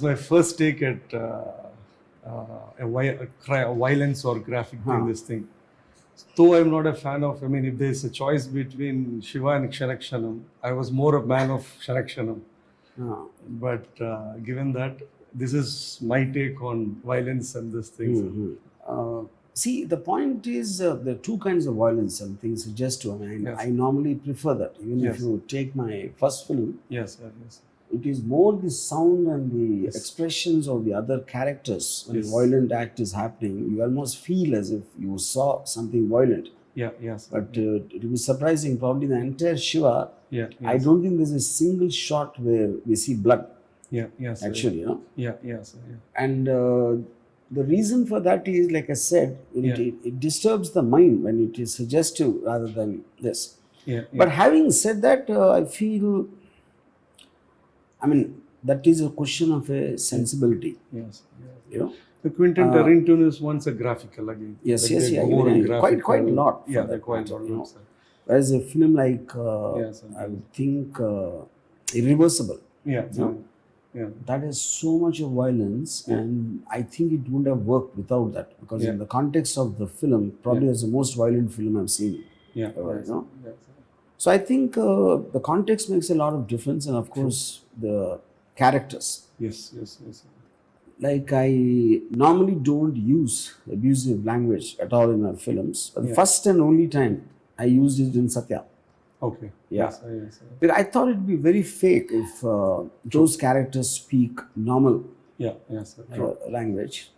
my first take at violence or graphic in this thing. Though I'm not a fan of, if there's a choice between Shiva and Ksharakshana, I was more a man of Ksharakshana. But given that, this is my take on violence and this thing. See, the point is there are two kinds of violence and things suggest to me. I normally prefer that. Even if you take my first film, it is more the sound and the expressions of the other characters. When a violent act is happening, you almost feel as if you saw something violent. But it will be surprising, probably the entire Shiva, I don't think there's a single shot where we see blood. Actually, you know. And the reason for that is, like I said, it disturbs the mind when it is suggestive rather than this. But having said that, I feel, that is a question of a sensibility. You know? The Quentin Tarantino is once a graphical again. Quite a lot. They're quite a lot. Whereas a film like, I would think, Irreversible. That has so much of violence, and I think it wouldn't have worked without that, because in the context of the film, probably it's the most violent film I've seen. So I think the context makes a lot of difference, and of course the characters. Like, I normally don't use abusive language at all in my films, but the first and only time I used it in Satya. But I thought it'd be very fake if those characters speak normal language.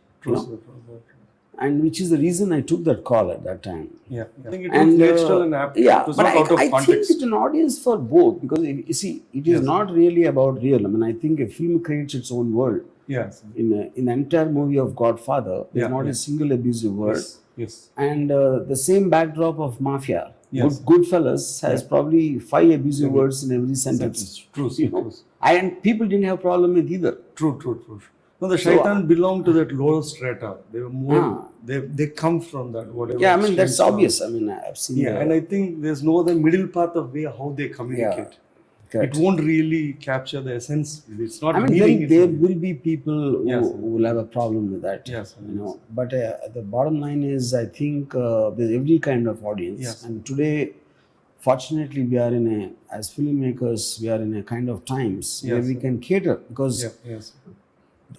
And which is the reason I took that call at that time. I think it was natural and apt. But I think it's an audience for both, because you see, it is not really about real. I think a film creates its own world. In the entire movie of Godfather, there's not a single abusive word. And the same backdrop of Mafia. Goodfellas has probably 5 abusive words in every sentence. And people didn't have problem with either. True. No, the Shaitan belonged to that lower strata. They were more. They come from that. Whatever. That's obvious. I've seen. And I think there's no other middle path of way how they communicate. It won't really capture the essence. It's not. There will be people who will have a problem with that. But the bottom line is, I think there's every kind of audience. And today, fortunately, we are as filmmakers, we are in a kind of times where we can cater, because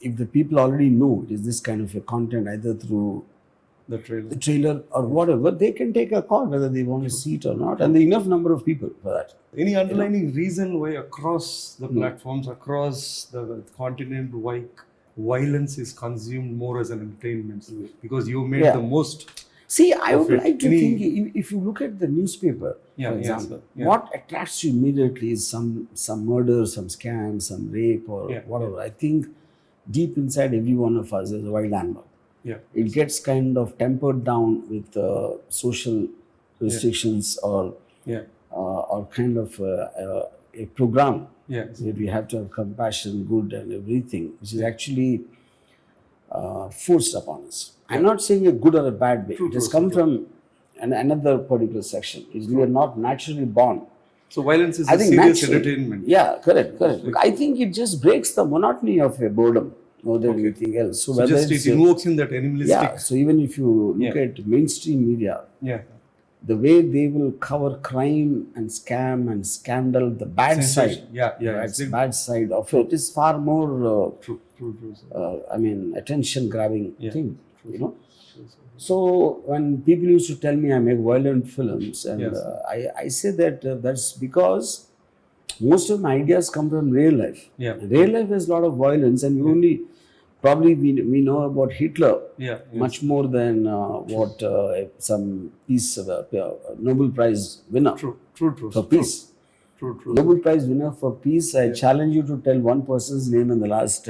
if the people already know it is this kind of a content, either through the trailer or whatever, they can take a call whether they want to see it or not, and there are enough number of people for that. Any underlying reason why across the platforms, across the continent, why violence is consumed more as an entertainment? Because you made the most. See, I would like to think, if you look at the newspaper, for example, what attracts you immediately is some murder, some scam, some rape, or whatever. I think deep inside every one of us is a wild animal. It gets kind of tempered down with social restrictions or kind of a program where we have to have compassion, good and everything, which is actually forced upon us. I'm not saying a good or a bad way. It has come from another particular section. We are not naturally born. So violence is a serious entertainment. Correct. I think it just breaks the monotony of a boredom more than anything else. So whether it invokes in that animalistic. So even if you look at mainstream media, the way they will cover crime and scam and scandal, the bad side, bad side of it is far more attention grabbing thing. So when people used to tell me I make violent films, and I say that that's because most of my ideas come from real life. Real life has a lot of violence, and we know about Hitler much more than what some peace Nobel Prize winner for peace. Nobel Prize winner for peace. I challenge you to tell one person's name in the last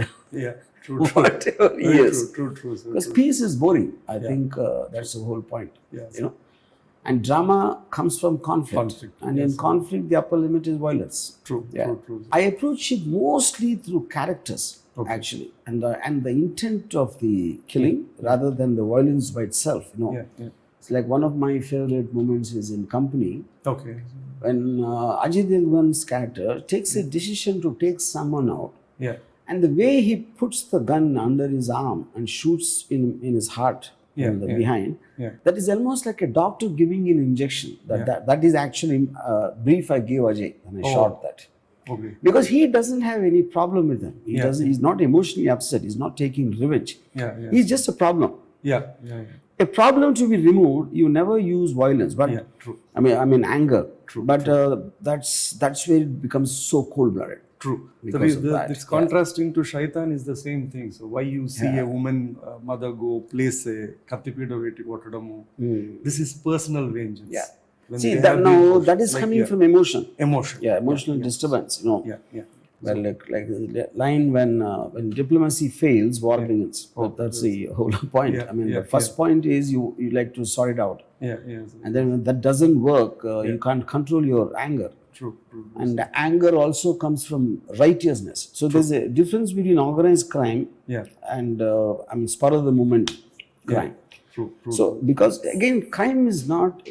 whatever years. Because peace is boring. I think that's the whole point. And drama comes from conflict. And in conflict, the upper limit is violence. I approach it mostly through characters, actually, and the intent of the killing rather than the violence by itself. It's like one of my favorite moments is in Company. When Ajay Devgan's character takes a decision to take someone out. And the way he puts the gun under his arm and shoots in his heart from the behind, that is almost like a doctor giving an injection. That is actually brief I gave Ajay when I shot that. Okay. Because he doesn't have any problem with him. He's not emotionally upset. He's not taking revenge. He's just a problem. A problem to be removed, you never use violence. But true. I mean anger. True. But that's where it becomes so cold-blooded. True. So it's contrasting to Shaitan is the same thing. So why you see a woman, mother go place a kattipida veti kottadamu. This is personal vengeance. See, that is coming from emotion. Emotion. Emotional disturbance. You know. Well, So- like the line when diplomacy fails, war begins. That's the whole point. I mean, the first point is you like to sort it out. And then when that doesn't work, you can't control your anger. True. And the anger also comes from righteousness. So there's a difference between organized crime and spur of the moment crime. True. So because again, crime is not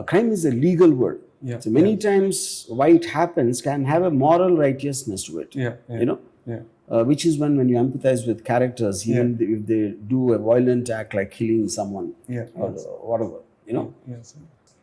crime is a legal word. So many times why it happens can have a moral righteousness to it. You know, which is when you empathize with characters, even if they do a violent act like killing someone or whatever. You know.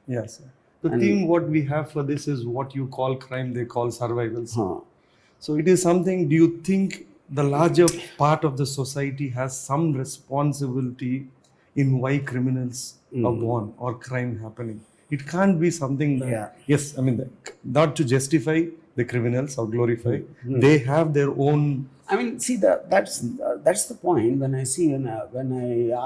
Yes. The theme what we have for this is what you call crime, they call survival. So it is something, do you think the larger part of the society has some responsibility in why criminals are born or crime happening? It can't be something that, yes, I mean, not to justify the criminals or glorify, they have their own. I mean, see, that's the point when I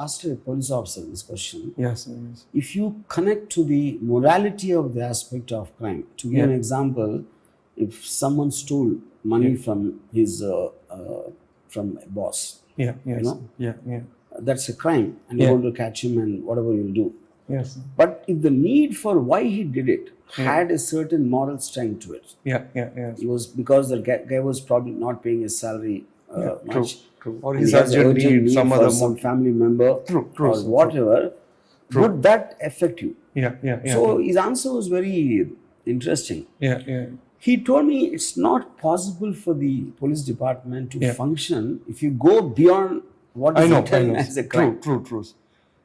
asked a police officer this question. Yes. If you connect to the morality of the aspect of crime, to give an example, if someone stole money from his from a boss, you know, that's a crime, and you're going to catch him and whatever you'll do. Yes. But if the need for why he did it had a certain moral strength to it. It was because the guy was probably not paying his salary much. True. Or And his he has urgent urgent need, some for other some family member True. or whatever. Would that affect you? So his answer was very interesting. He told me it's not possible for the police department to function if you go beyond what is written as a crime. True.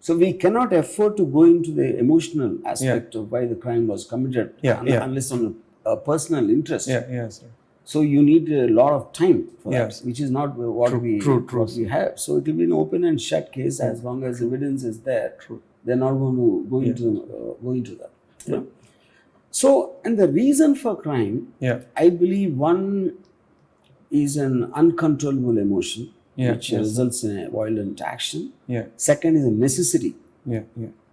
So we cannot afford to go into the emotional aspect of why the crime was committed unless on a personal interest. So you need a lot of time for that, which is not what we have. So it will be an open and shut case as long as evidence is there. They're not going to go into that. You know? So, and the reason for crime, I believe one is an uncontrollable emotion. Which results in a violent action. Second is a necessity.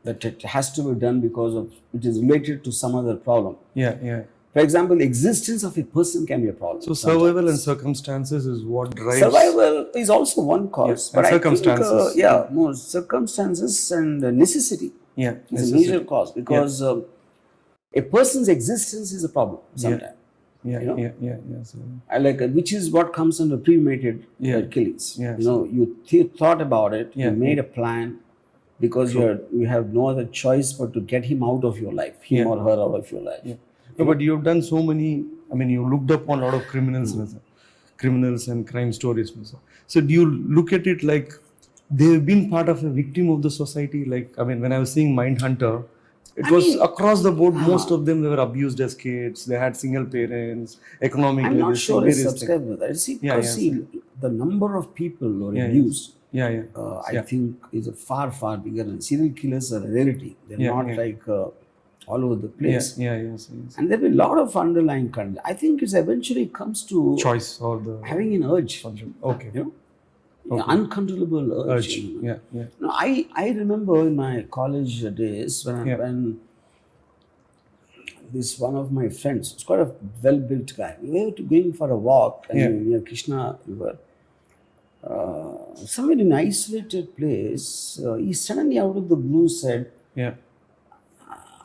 That it has to be done because of it is related to some other problem. For example, existence of a person can be a problem. So survival and circumstances is what drives. Survival is also one cause, but circumstances. I think, more circumstances and necessity is a major cause because a person's existence is a problem sometimes. Which is what comes under premeditated killings. You know, you thought about it, you made a plan because you have no other choice but to get him out of your life, him or her out of your life. No, but you've done so many. I mean, you looked up on a lot of criminals and crime stories. So do you look at it like they've been part of a victim of the society? Like, I mean, when I was seeing Mindhunter, it was across the board. Most of them, they were abused as kids. They had single parents, economically. I'm not sure I subscribe with that. See, the number of people who are abused, I think is a far bigger. And serial killers are a rarity. They're not like all over the place. And there will be a lot of underlying content. I think it eventually comes to choice or the having an urge. Okay. You know? Uncontrollable urge. No, I remember in my college days when this one of my friends, it's quite a well-built guy. We were going for a walk near Krishna River. Somewhere in an isolated place, he suddenly out of the blue said,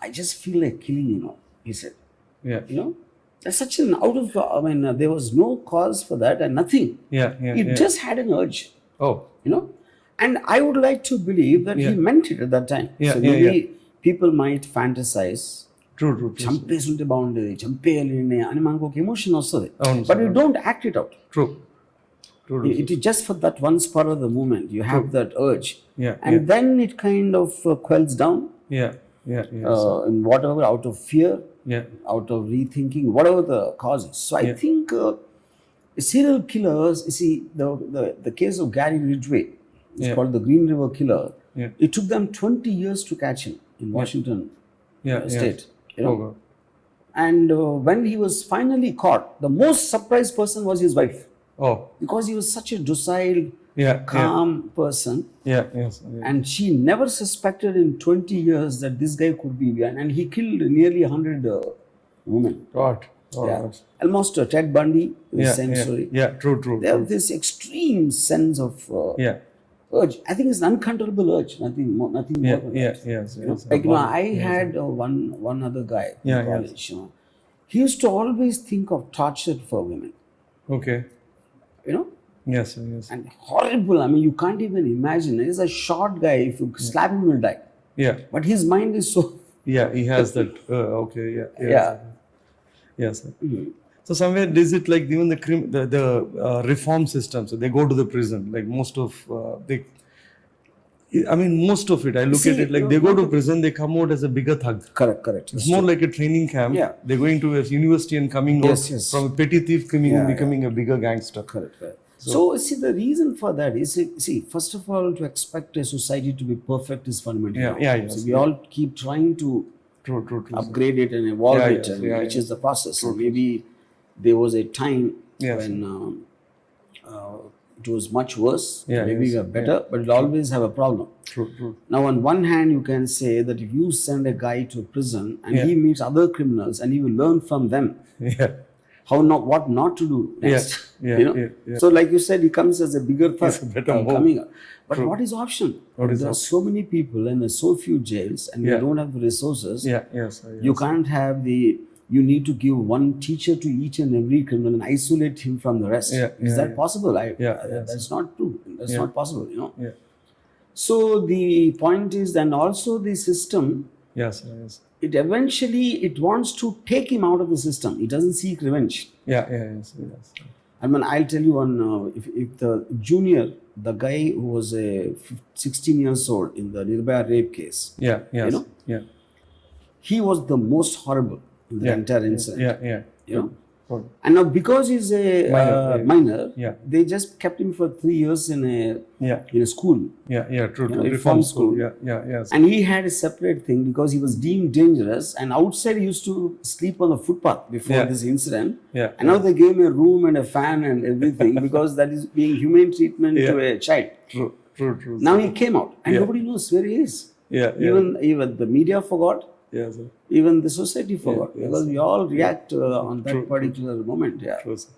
I just feel like killing, he said. You know? That's such an there was no cause for that and nothing. He just had an urge. You know? And I would like to believe that he meant it at that time. So maybe people might fantasize True, true, true. చంపేస్తుంటే బాగుండేది, చంపేయాలి అని మనకు ఒక emotion వస్తుంది. అవును but you don't act it out. True. True. It is just for that one spur of the moment. You have that urge. Yeah. And then it kind of quells down Yeah. Yeah. Yeah. in whatever, out of fear, Yeah. out of rethinking, whatever the cause is. So I think serial killers, you see, the case of Gary Ridgway, it's called the Green River Killer. Yeah. It took them 20 years to catch him in Washington state. You know? Oh, God. And when he was finally caught, the most surprised person was his wife. Oh. Because he was such a docile, Yeah. calm person. Yeah. Yes. Yeah. And she never suspected in 20 years that this guy could be behind. And he killed nearly 100 women. God. Oh, Yeah. God. Almost Ted Bundy, the same story. Yeah. True. True. They have this extreme sense of Yeah. urge. I think it's an uncontrollable urge. Nothing more than Yeah. that. Yeah. Yes. You know, Yes. like, I had one other guy in Yeah, college. You know, he used to always think of torture for women. Okay. You know, Yes. Yes. and horrible. I mean, you can't even imagine. He's a short guy. If you slap him, he'll die. Yeah. But his mind is so. Yeah. He has that. Okay. Yeah. Yes. Yeah. Yes. So somewhere is it like even the reform system? So they go to the prison. Like most of most of it. I look See, at it like they go to prison. They come out as a bigger thug. Correct. It's more like a training camp. Yeah. They're going to a university and coming out Yes. from a petty thief becoming a bigger gangster. Correct. So, see, the reason for that is, see, first of all, to expect a society to be perfect is fundamental. Yeah, yeah, yes, So we all keep trying to True. upgrade it and evolve Yeah, it, yes, and yeah, which yes. is the process. So maybe there was a time Yes. when it was much worse. Yeah, Maybe yes, we are better, but it'll always have a problem. True. Now, on one hand, you can say that if you send a guy to prison and Yeah. he meets other criminals and he will learn from them Yeah. what not to do next. Yeah, You know? yeah. So, like you said, he comes as a bigger thug He's a better move. coming up. But True. what is option? What is there are so many people and there's so few jails, and we Yeah. don't have the resources. Yeah. Yes. You can't have you need to give one teacher to each and every criminal and isolate him from the rest. Yeah, Is yeah, that possible? Yes. That's not true. That's Yeah. not possible, you know. Yeah. So the point is, and also the system, Yes. it eventually wants to take him out of the system. It doesn't seek revenge. Yeah. Yes. I mean, I'll tell you one. If the junior, the guy who was 16 years old in the Nirbhaya rape case, Yeah. Yes. You know? Yeah. he was the most horrible in the entire incident. Yeah. You know, Oh. and now because he's a minor, Yeah. they just kept him for 3 years in a school, Yeah. True. You know, Reform reform school. school. Yeah. Yes. and he had a separate thing because he was deemed dangerous. And outside, he used to sleep on the footpath before Yeah. this incident. Yeah. And now they gave him a room and a fan and everything because that is being humane treatment to a child. True. Now he came out, and Yeah. nobody knows where he is. Yeah. Even the media forgot. Yes. Even the society forgot, yes. because we all react on that particular moment. Yeah. True. Sir.